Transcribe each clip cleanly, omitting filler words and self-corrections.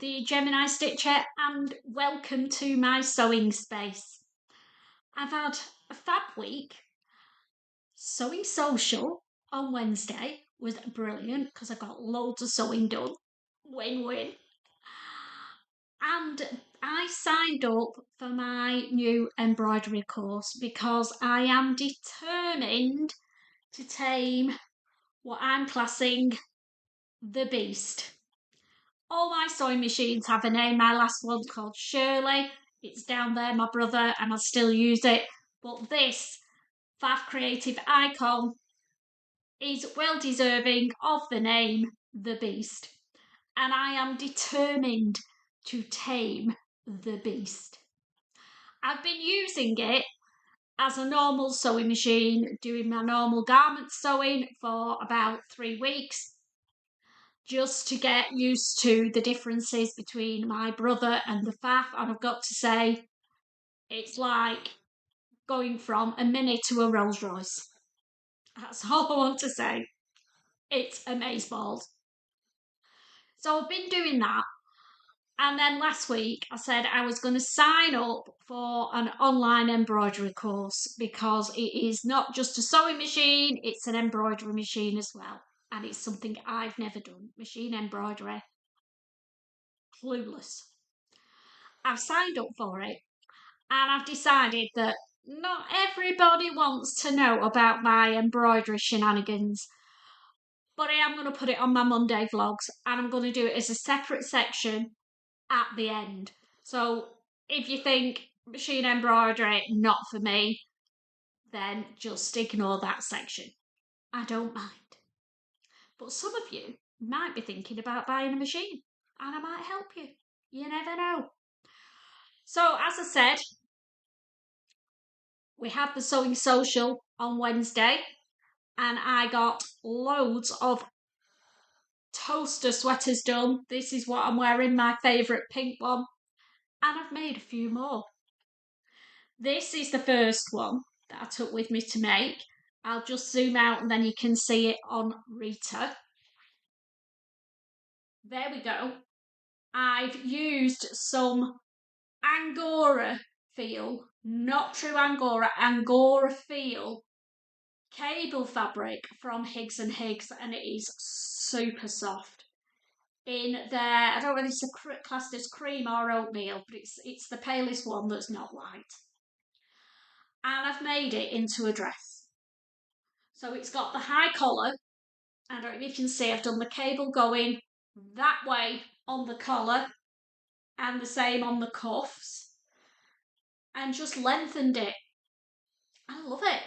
the Gemini Stitcher and welcome to my sewing space. I've had a fab week. Sewing social on Wednesday was brilliant because I got loads of sewing done. Win-win. And I signed up for my new embroidery course because I am determined to tame what I'm classing the beast. All my sewing machines have a name. My last one's called Shirley. It's down there, my brother, and I still use it. But this faff creative icon is well deserving of the name The Beast. And I am determined to tame the beast. I've been using it as a normal sewing machine, doing my normal garment sewing for about 3 weeks, just to get used to the differences between my brother and the faff. And I've got to say, it's like going from a Mini to a Rolls Royce. That's all I want to say. It's amazeballs. So I've been doing that. And then last week I said I was going to sign up for an online embroidery course because it is not just a sewing machine, it's an embroidery machine as well. And it's something I've never done. Machine embroidery. Clueless. I've signed up for it and I've decided that not everybody wants to know about my embroidery shenanigans, but I am going to put it on my Monday vlogs and I'm going to do it as a separate section at the end. So if you think machine embroidery not for me, then just ignore that section. I don't mind. But some of you might be thinking about buying a machine and I might help you. You never know. So as I said, we had the sewing social on Wednesday and I got loads of toaster sweaters done. This is what I'm wearing, my favourite pink one. And I've made a few more. This is the first one that I took with me to make. I'll just zoom out and then you can see it on Rita. There we go. I've used some Angora feel, not true Angora, Angora feel cable fabric from Higgs and Higgs, and it is super soft. In there, I don't know whether it's classed as cream or oatmeal, but it's the palest one that's not white. And I've made it into a dress. So it's got the high collar. I don't know if you can see, I've done the cable going that way on the collar and the same on the cuffs and just lengthened it. I love it.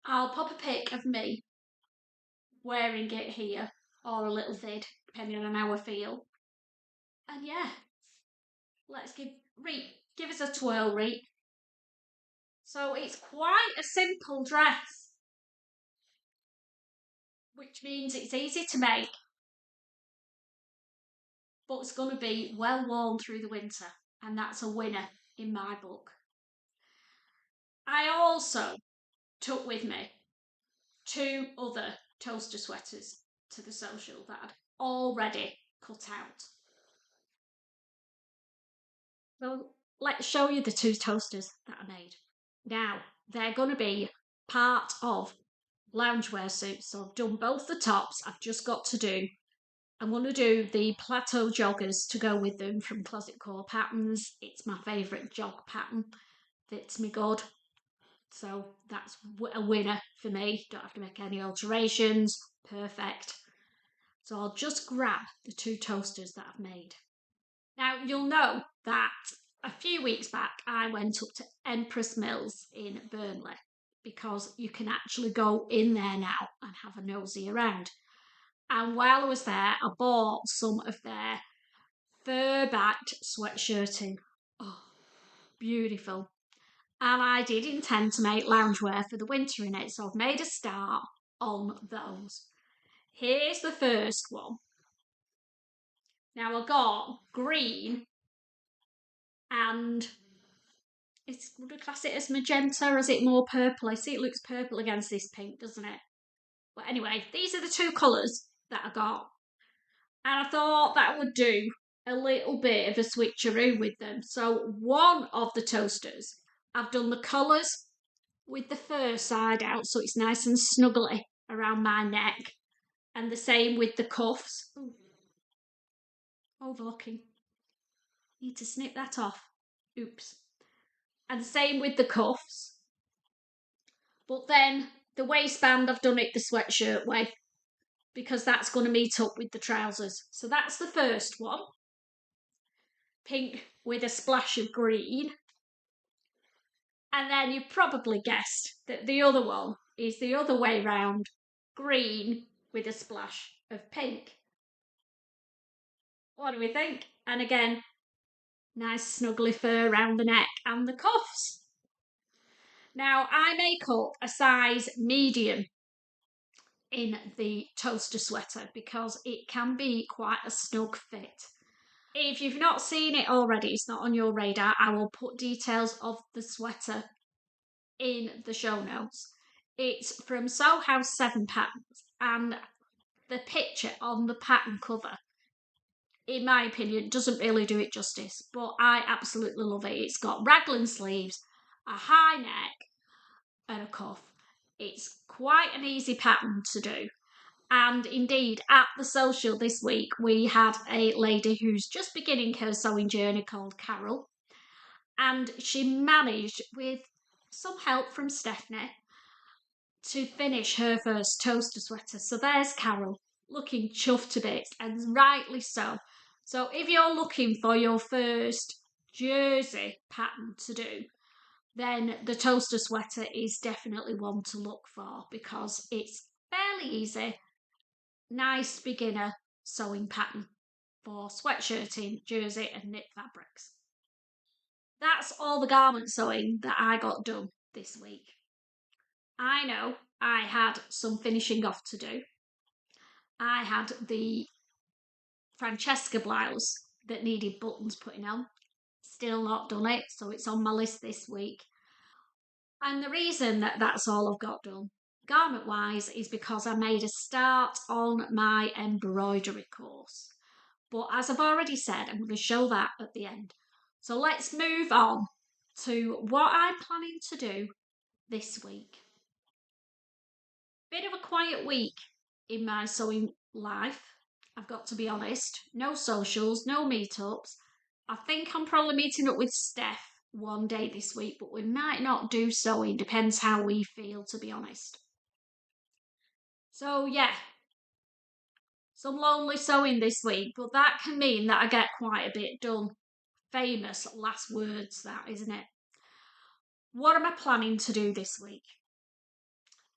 I'll pop a pic of me wearing it here or a little vid, depending on how I feel. And yeah, let's give us a twirl, Reet. So it's quite a simple dress, which means it's easy to make, but it's going to be well worn through the winter, and that's a winner in my book. I also took with me 2 other toaster sweaters to the social that I'd already cut out. So let's show you the 2 toasters that I made. Now, they're going to be part of loungewear suits, so I've done both the tops. I've just got to do, I'm going to do the plateau joggers to go with them from Closet Core Patterns. It's my favourite jog pattern, fits me good. So that's a winner for me. Don't have to make any alterations. Perfect. So I'll just grab the 2 toasters that I've made. Now you'll know that a few weeks back I went up to Empress Mills in Burnley because you can actually go in there now and have a nosy around. And while I was there, I bought some of their fur-backed sweatshirting. Oh, beautiful. And I did intend to make loungewear for the winter in it, so I've made a start on those. Here's the first one. Now I got green and would I class it as magenta or is it more purple? I see it looks purple against this pink, doesn't it? But anyway, these are the 2 colours that I got. And I thought that would do a little bit of a switcheroo with them. So one of the toasters, I've done the collars with the fur side out, so it's nice and snuggly around my neck, and the same with the cuffs. Ooh, overlooking. Need to snip that off. Oops. And the same with the cuffs. But then the waistband, I've done it the sweatshirt way because that's going to meet up with the trousers. So that's the first one. Pink with a splash of green. And then you probably guessed that the other one is the other way round. Green with a splash of pink. What do we think? And again, nice snuggly fur around the neck and the cuffs. Now, I make up a size medium in the toaster sweater because it can be quite a snug fit. If you've not seen it already, it's not on your radar, I will put details of the sweater in the show notes. It's from Sew House 7 Patterns, and the picture on the pattern cover, in my opinion, doesn't really do it justice, but I absolutely love it. It's got raglan sleeves, a high neck, and a cuff. It's quite an easy pattern to do. And indeed, at the social this week, we had a lady who's just beginning her sewing journey called Carol. And she managed, with some help from Stephanie, to finish her first toaster sweater. So there's Carol, looking chuffed to bits, and rightly so. So if you're looking for your first jersey pattern to do, then the toaster sweater is definitely one to look for because it's fairly easy. Nice beginner sewing pattern for sweatshirting, jersey and knit fabrics. That's all the garment sewing that I got done this week. I know I had some finishing off to do. I had the Francesca blouse that needed buttons putting on. Still not done it, so it's on my list this week. And the reason that that's all I've got done garment wise is because I made a start on my embroidery course. But as I've already said, I'm going to show that at the end. So let's move on to what I'm planning to do this week. Bit of a quiet week in my sewing life, I've got to be honest. No socials, no meetups. I think I'm probably meeting up with Steph one day this week, but we might not do sewing, depends how we feel, to be honest. So yeah, some lonely sewing this week, but that can mean that I get quite a bit done. Famous last words, that, isn't it? What am I planning to do this week?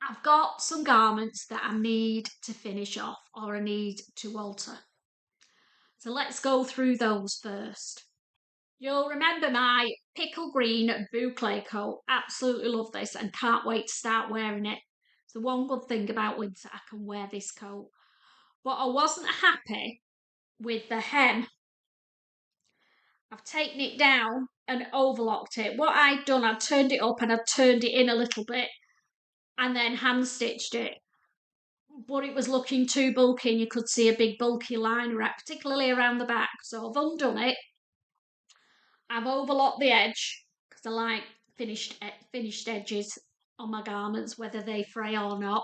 I've got some garments that I need to finish off or I need to alter. So let's go through those first. You'll remember my pickle green boucle coat. Absolutely love this and can't wait to start wearing it. So one good thing about winter, I can wear this coat. But I wasn't happy with the hem. I've taken it down and overlocked it. What I'd done, I'd turned it up and I'd turned it in a little bit and then hand stitched it. But it was looking too bulky and you could see a big bulky line wrap, particularly around the back. So I've undone it. I've overlocked the edge because I like finished edges on my garments, whether they fray or not.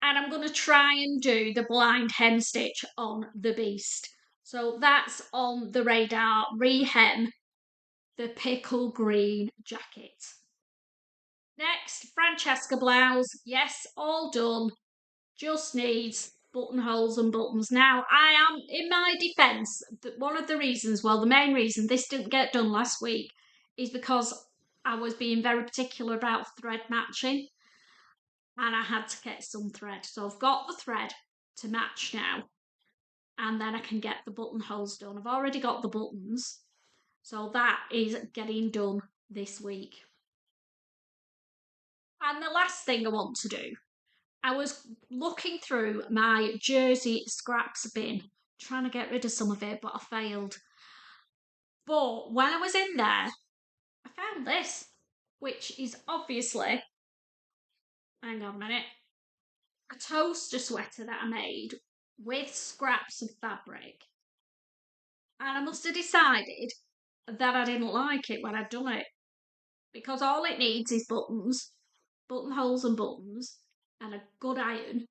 And I'm going to try and do the blind hem stitch on the beast. So that's on the radar, rehem the pickle green jacket. Next, Francesca blouse. Yes, all done. Just needs buttonholes and buttons. Now, I am, in my defence, one of the reasons, well, the main reason this didn't get done last week is because I was being very particular about thread matching and I had to get some thread. So I've got the thread to match now and then I can get the buttonholes done. I've already got the buttons, so that is getting done this week. And the last thing I want to do, I was looking through my jersey scraps bin, trying to get rid of some of it, but I failed. But when I was in there, I found this, which is obviously, hang on a minute, a toaster sweater that I made with scraps of fabric. And I must have decided that I didn't like it when I'd done it, because all it needs is buttons, buttonholes and buttons, and a good iron,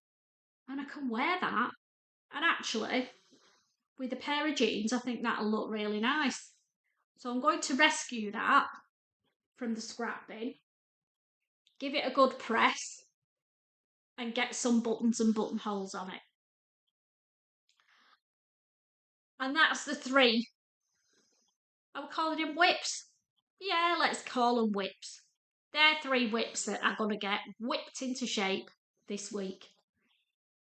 and I can wear that. And actually, with a pair of jeans, I think that'll look really nice. So I'm going to rescue that from the scrap bin, give it a good press, and get some buttons and buttonholes on it. And that's the three. Are we calling them whips? Yeah, let's call them whips. They're three whips that I'm going to get whipped into shape this week.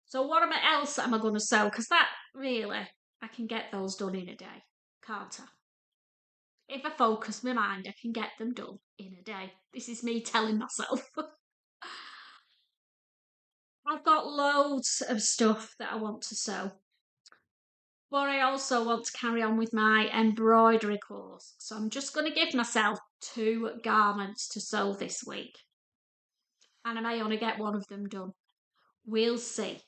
So what else am I going to sew? Because that, really, I can get those done in a day, can't I? If I focus my mind, I can get them done in a day. This is me telling myself. I've got loads of stuff that I want to sew. But I also want to carry on with my embroidery course. So I'm just going to give myself 2 garments to sew this week. And I may only get one of them done. We'll see.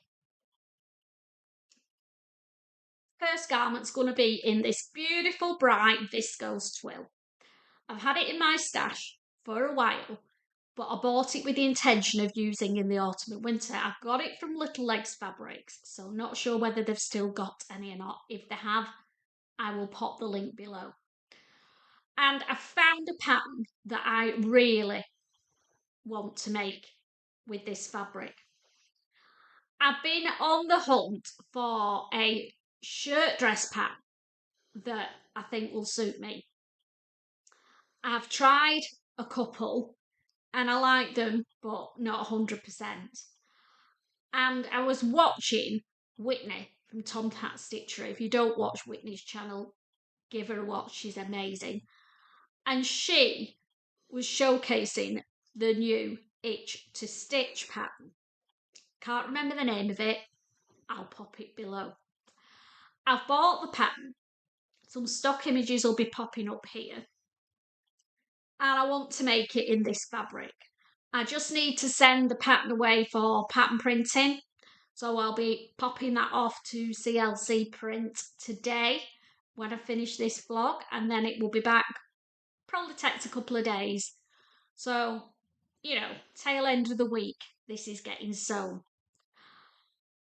First garment's going to be in this beautiful bright viscose twill. I've had it in my stash for a while, but I bought it with the intention of using in the autumn and winter. I've got it from Little Legs Fabrics, so I'm not sure whether they've still got any or not. If they have, I will pop the link below. And I found a pattern that I really want to make with this fabric. I've been on the hunt for a shirt dress pattern that I think will suit me. I've tried a couple and I like them, but not 100%. And I was watching Whitney from Tomcat Stitcher. If you don't watch Whitney's channel, give her a watch, she's amazing. And she was showcasing the new Itch to Stitch pattern. Can't remember the name of it, I'll pop it below. I've bought the pattern. Some stock images will be popping up here. And I want to make it in this fabric. I just need to send the pattern away for pattern printing. So I'll be popping that off to CLC print today when I finish this vlog, and then it will be back. Probably takes a couple of days. So, you know, tail end of the week, this is getting sewn.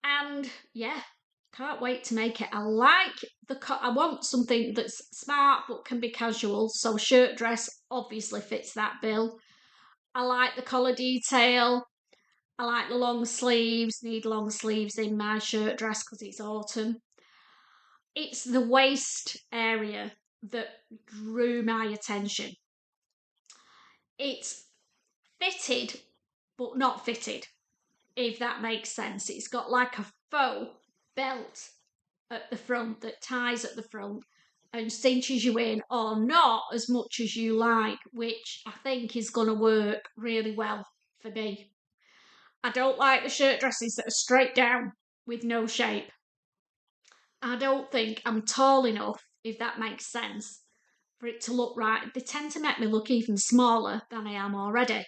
And yeah, can't wait to make it. I want something that's smart but can be casual. So shirt dress obviously fits that bill. I like the collar detail. I like the long sleeves, need long sleeves in my shirt dress because it's autumn. It's the waist area that drew my attention. It's fitted, but not fitted, if that makes sense. It's got like a faux belt at the front that ties at the front and cinches you in, or not as much as you like, which I think is going to work really well for me. I don't like the shirt dresses that are straight down with no shape. I don't think I'm tall enough, if that makes sense, for it to look right. They tend to make me look even smaller than I am already.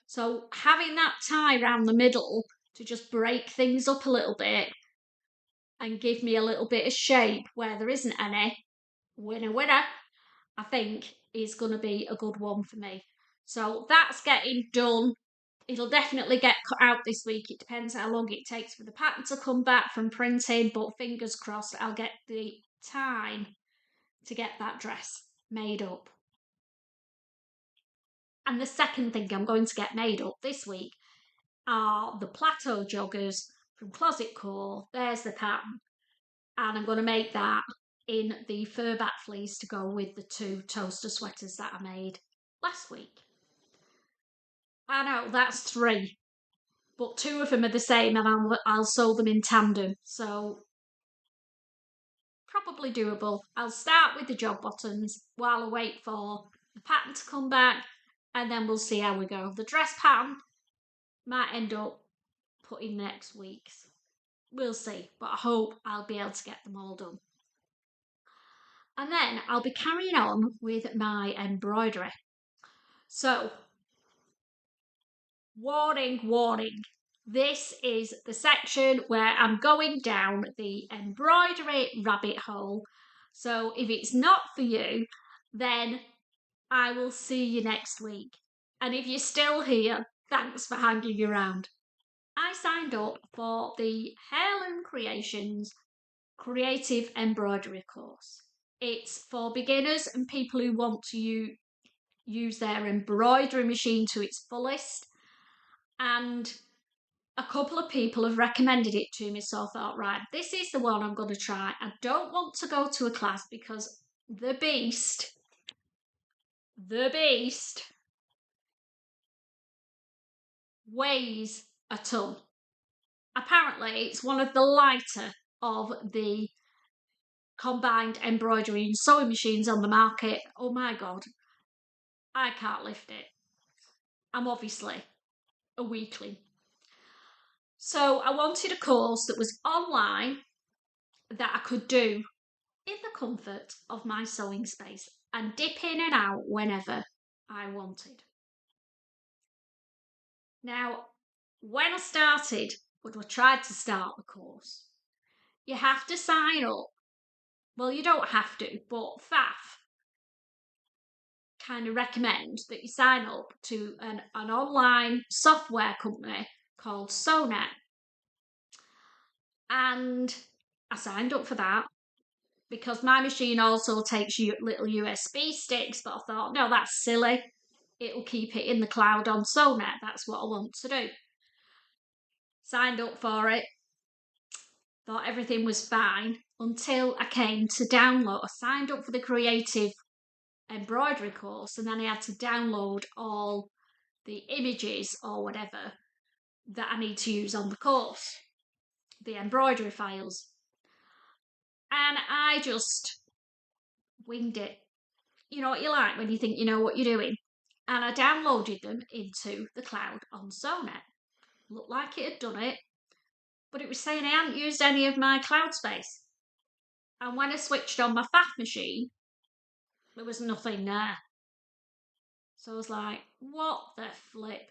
So having that tie around the middle to just break things up a little bit and give me a little bit of shape where there isn't any, winner, winner, I think is going to be a good one for me. So that's getting done. It'll definitely get cut out this week. It depends how long it takes for the pattern to come back from printing, but fingers crossed I'll get the time to get that dress made up. And the second thing I'm going to get made up this week are the plateau joggers from Closet Core. There's the pattern. And I'm going to make that in the fur back fleece to go with the 2 toaster sweaters that I made last week. I know, that's 3. But 2 of them are the same and I'll sew them in tandem. So, probably doable. I'll start with the jog bottoms while I wait for the pattern to come back, and then we'll see how we go. The dress pattern might end up putting next week's. We'll see, but I hope I'll be able to get them all done. And then I'll be carrying on with my embroidery. So, warning, warning. This is the section where I'm going down the embroidery rabbit hole. So if it's not for you, then I will see you next week. And if you're still here, thanks for hanging around. I signed up for the Heirloom Creations Creative Embroidery course. It's for beginners and people who want to use their embroidery machine to its fullest. And a couple of people have recommended it to me, so I thought, right, this is the one I'm going to try. I don't want to go to a class because the beast weighs a ton. Apparently, it's one of the lighter of the combined embroidery and sewing machines on the market. Oh my God, I can't lift it. I'm obviously a weakling. So I wanted a course that was online that I could do in the comfort of my sewing space and dip in and out whenever I wanted. Now, when I tried to start the course, you have to sign up. Well, you don't have to, but FAF kind of recommend that you sign up to an online software company called Sewnet. And I signed up for that because my machine also takes little USB sticks, but I thought, no, that's silly. It'll keep it in the cloud on Sewnet. That's what I want to do. Signed up for it. Thought everything was fine until I came to download. I signed up for the creative embroidery course and then I had to download all the images or whatever that I need to use on the course, the embroidery files. And I just winged it. You know what you like when you think you know what you're doing. And I downloaded them into the cloud on Sewnet. Looked like it had done it, but it was saying I hadn't used any of my cloud space. And when I switched on my FAF machine, there was nothing there. So I was like, what the flip?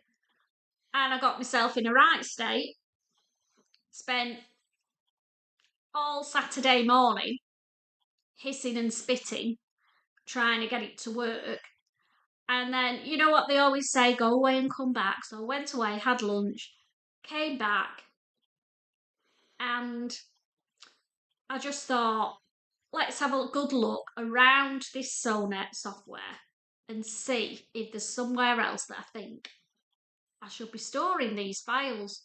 And I got myself in a right state, spent all Saturday morning hissing and spitting, trying to get it to work. And then, you know what they always say, go away and come back. So I went away, had lunch, came back, and I just thought, let's have a good look around this Sewnet software and see if there's somewhere else that I think I should be storing these files.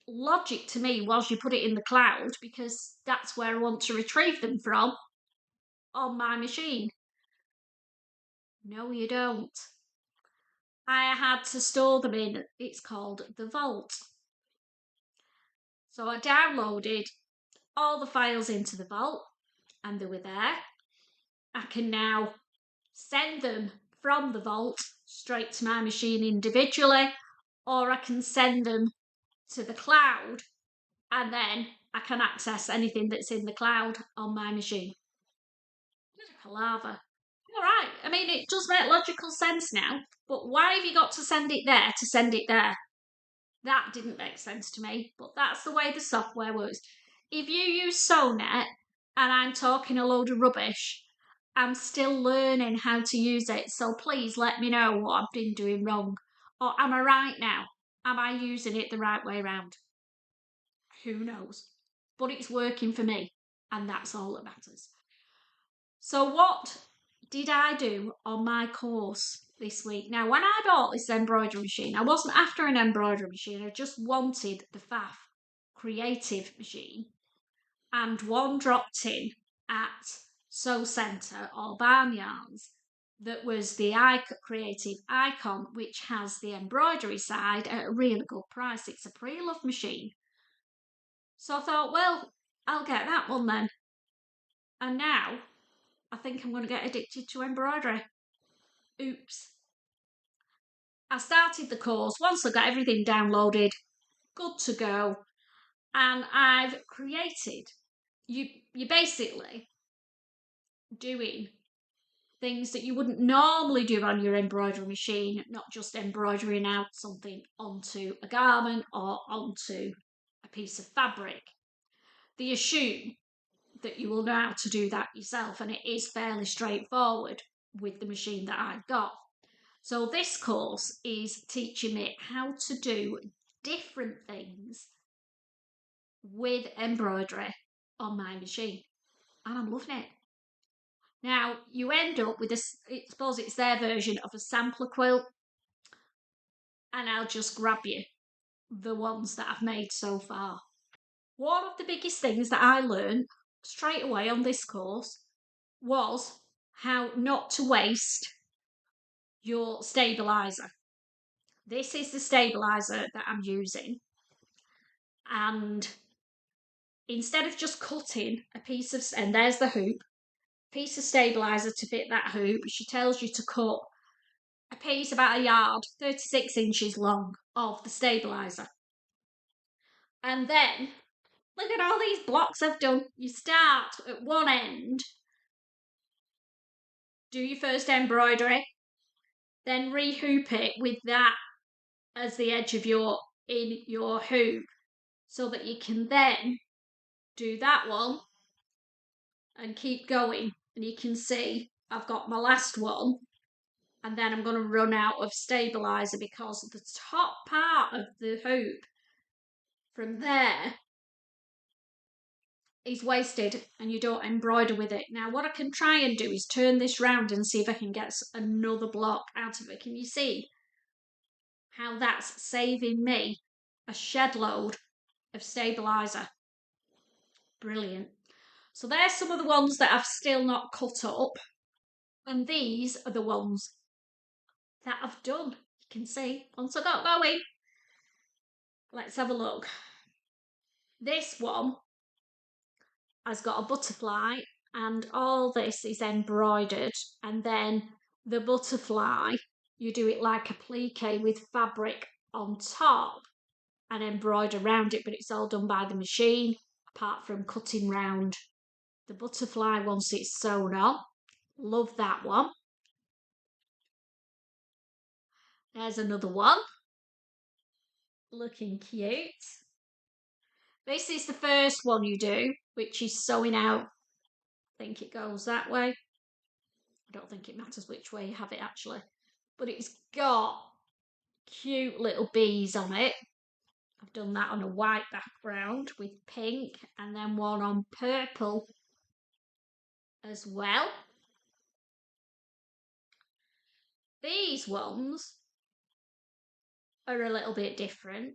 Logic to me was you put it in the cloud because that's where I want to retrieve them from on my machine. No, you don't. I had to store them in, it's called the vault. So I downloaded all the files into the vault and they were there. I can now send them from the vault straight to my machine individually, or I can send them to the cloud and then I can access anything that's in the cloud on my machine. What a palaver. All right, I mean, it does make logical sense now, but why have you got to send it there to send it there? That didn't make sense to me, but that's the way the software works. If you use Sewnet and I'm talking a load of rubbish, I'm still learning how to use it, so please let me know what I've been doing wrong. Or am I right now? Am I using it the right way around? Who knows? But it's working for me, and that's all that matters. So what did I do on my course this week? Now, when I bought this embroidery machine, I wasn't after an embroidery machine. I just wanted the FAF creative machine and one dropped in at Sew Centre or Barnyards that was the creative icon, which has the embroidery side at a really good price. It's a pre-loved machine. So I thought, well, I'll get that one then. And now I think I'm going to get addicted to embroidery. Oops. I started the course once I got everything downloaded, good to go, and I've created, you're basically doing things that you wouldn't normally do on your embroidery machine, not just embroidering out something onto a garment or onto a piece of fabric. They assume that you will know how to do that yourself, and it is fairly straightforward with the machine that I've got. So this course is teaching me how to do different things with embroidery on my machine, and I'm loving it. Now, you end up with this, I suppose it's their version of a sampler quilt, and I'll just grab you the ones that I've made so far. One of the biggest things that I learned straight away on this course was how not to waste your stabiliser. This is the stabiliser that I'm using, and instead of just cutting a piece of, and there's the hoop, piece of stabiliser to fit that hoop, she tells you to cut a piece about a yard, 36 inches long, of the stabiliser. And then, look at all these blocks I've done. You start at one end, do your first embroidery, then rehoop it with that as the edge of your hoop, so that you can then do that one and keep going. And you can see I've got my last one, and then I'm going to run out of stabiliser because the top part of the hoop from there is wasted and you don't embroider with it. Now what I can try and do is turn this round and see if I can get another block out of it. Can you see how that's saving me a shed load of stabiliser? Brilliant. So there's some of the ones that I've still not cut up, and these are the ones that I've done. You can see once I got going. Let's have a look. This one has got a butterfly, and all this is embroidered, and then the butterfly, you do it like a plique with fabric on top and embroider around it, but it's all done by the machine, apart from cutting round the butterfly once it's sewn on. Love that one. There's another one, looking cute. This is the first one you do, which is sewing out. I think it goes that way. I don't think it matters which way you have it actually, but it's got cute little bees on it. I've done that on a white background with pink, and then one on purple as well. These ones are a little bit different.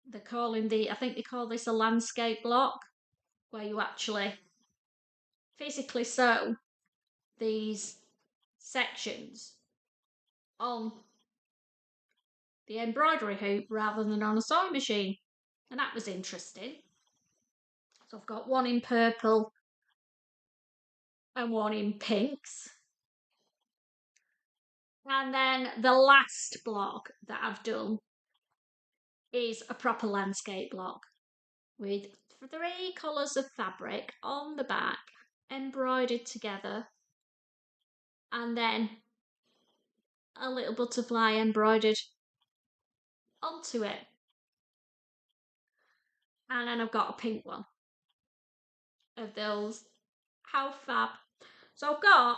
They're calling I think they call this a landscape block, where you actually physically sew these sections on the embroidery hoop rather than on a sewing machine, and that was interesting. So I've got one in purple and one in pinks. And then the last block that I've done is a proper landscape block with 3 colours of fabric on the back, embroidered together, and then a little butterfly embroidered onto it. And then I've got a pink one of those. How fab. So I've got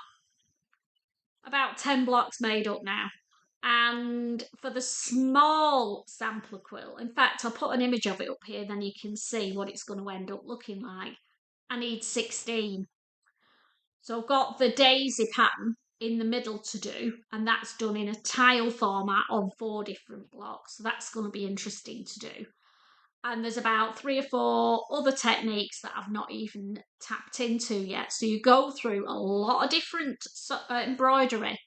about 10 blocks made up now. And for the small sampler quilt, in fact, I'll put an image of it up here, then you can see what it's going to end up looking like. I need 16. So I've got the daisy pattern in the middle to do, and that's done in a tile format on 4 different blocks. So that's going to be interesting to do. And there's about 3 or 4 other techniques that I've not even tapped into yet. So you go through a lot of different embroidery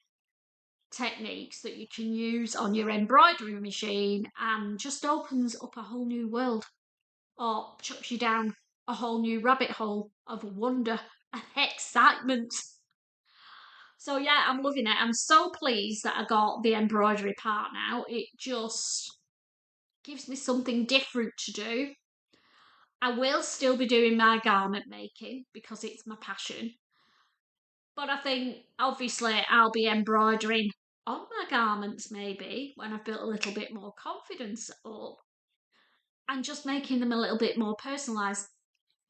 techniques that you can use on your embroidery machine, and just opens up a whole new world, or chucks you down a whole new rabbit hole of wonder and excitement. So yeah, I'm loving it. I'm so pleased that I got the embroidery part now. It just gives me something different to do. I will still be doing my garment making because it's my passion, but I think obviously I'll be embroidering on my garments maybe when I've built a little bit more confidence up, and just making them a little bit more personalised.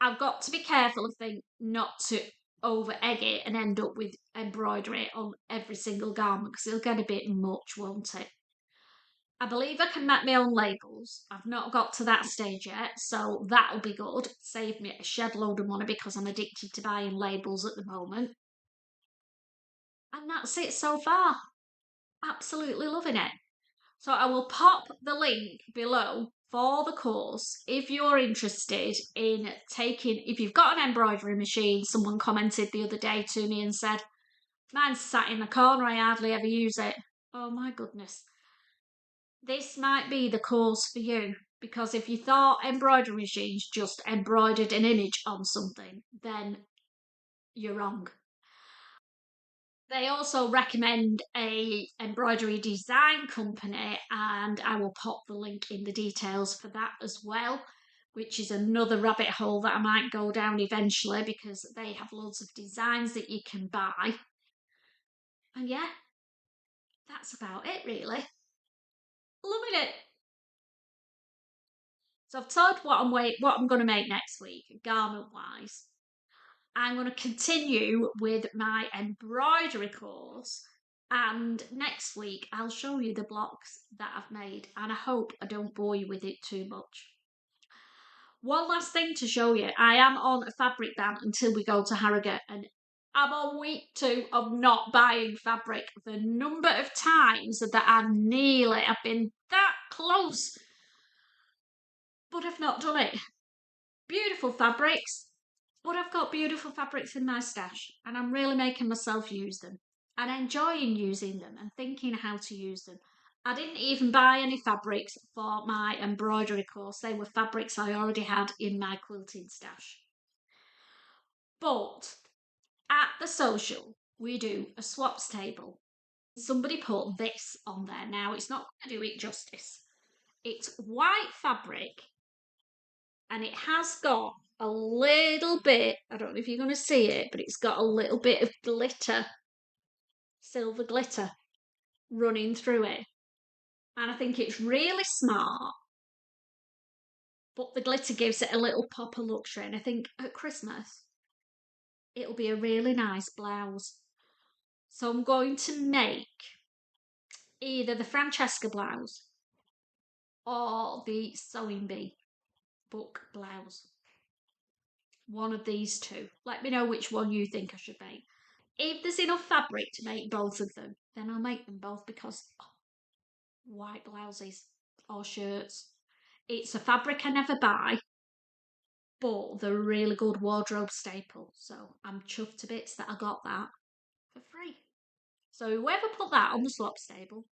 I've got to be careful, I think, not to over egg it and end up with embroidery on every single garment because it'll get a bit much, won't it? I believe I can make my own labels. I've not got to that stage yet, so that'll be good. Save me a shed load of money because I'm addicted to buying labels at the moment. And that's it so far. Absolutely loving it. So I will pop the link below for the course if you're interested in taking, if you've got an embroidery machine. Someone commented the other day to me and said, mine's sat in the corner, I hardly ever use it. Oh my goodness. This might be the course for you, because if you thought embroidery machines just embroidered an image on something, then you're wrong. They also recommend a embroidery design company, and I will pop the link in the details for that as well, which is another rabbit hole that I might go down eventually because they have loads of designs that you can buy. And yeah, that's about it really. Loving it. So I've told what I'm going to make next week, garment wise. I'm going to continue with my embroidery course, and next week I'll show you the blocks that I've made, and I hope I don't bore you with it too much. One last thing to show you, I am on a fabric ban until we go to Harrogate, and I'm on week 2 of not buying fabric. The number of times that I've been that close, but I've not done it. Beautiful fabrics, but I've got beautiful fabrics in my stash, and I'm really making myself use them and enjoying using them and thinking how to use them. I didn't even buy any fabrics for my embroidery course. They were fabrics I already had in my quilting stash. But at the social, we do a swaps table. Somebody put this on there. Now, it's not going to do it justice. It's white fabric, and it has got a little bit, I don't know if you're going to see it, but it's got a little bit of glitter, silver glitter running through it. And I think it's really smart, but the glitter gives it a little pop of luxury. And I think at Christmas, it'll be a really nice blouse. So I'm going to make either the Francesca blouse or the Sewing Bee book blouse. One of these two. Let me know which one you think I should make. If there's enough fabric to make both of them, then I'll make them both because white blouses or shirts. It's a fabric I never buy, but they're a really good wardrobe staple. So I'm chuffed to bits that I got that for free. So whoever put that on the swap table,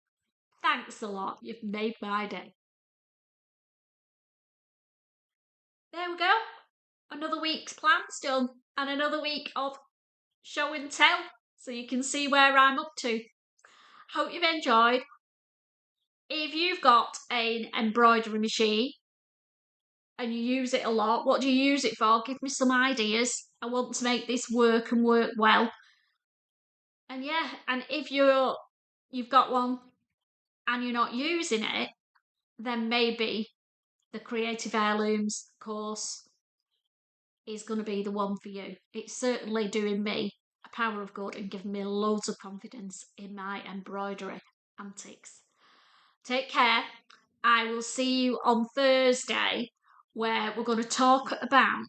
thanks a lot. You've made my day. There we go. Another week's plans done and another week of show and tell so you can see where I'm up to. Hope you've enjoyed. If you've got an embroidery machine and you use it a lot, what do you use it for? Give me some ideas. I want to make this work and work well. And yeah, and if you've got one and you're not using it, then maybe the Creative Heirlooms course is going to be the one for you. It's certainly doing me a power of good and giving me loads of confidence in my embroidery antics. Take care. I will see you on Thursday, where we're going to talk about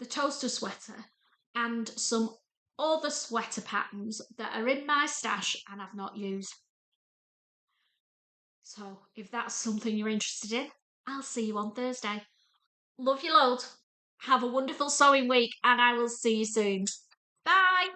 the toaster sweater and some other sweater patterns that are in my stash and I've not used. So if that's something you're interested in, I'll see you on Thursday. Love you loads. Have a wonderful sewing week and I will see you soon. Bye.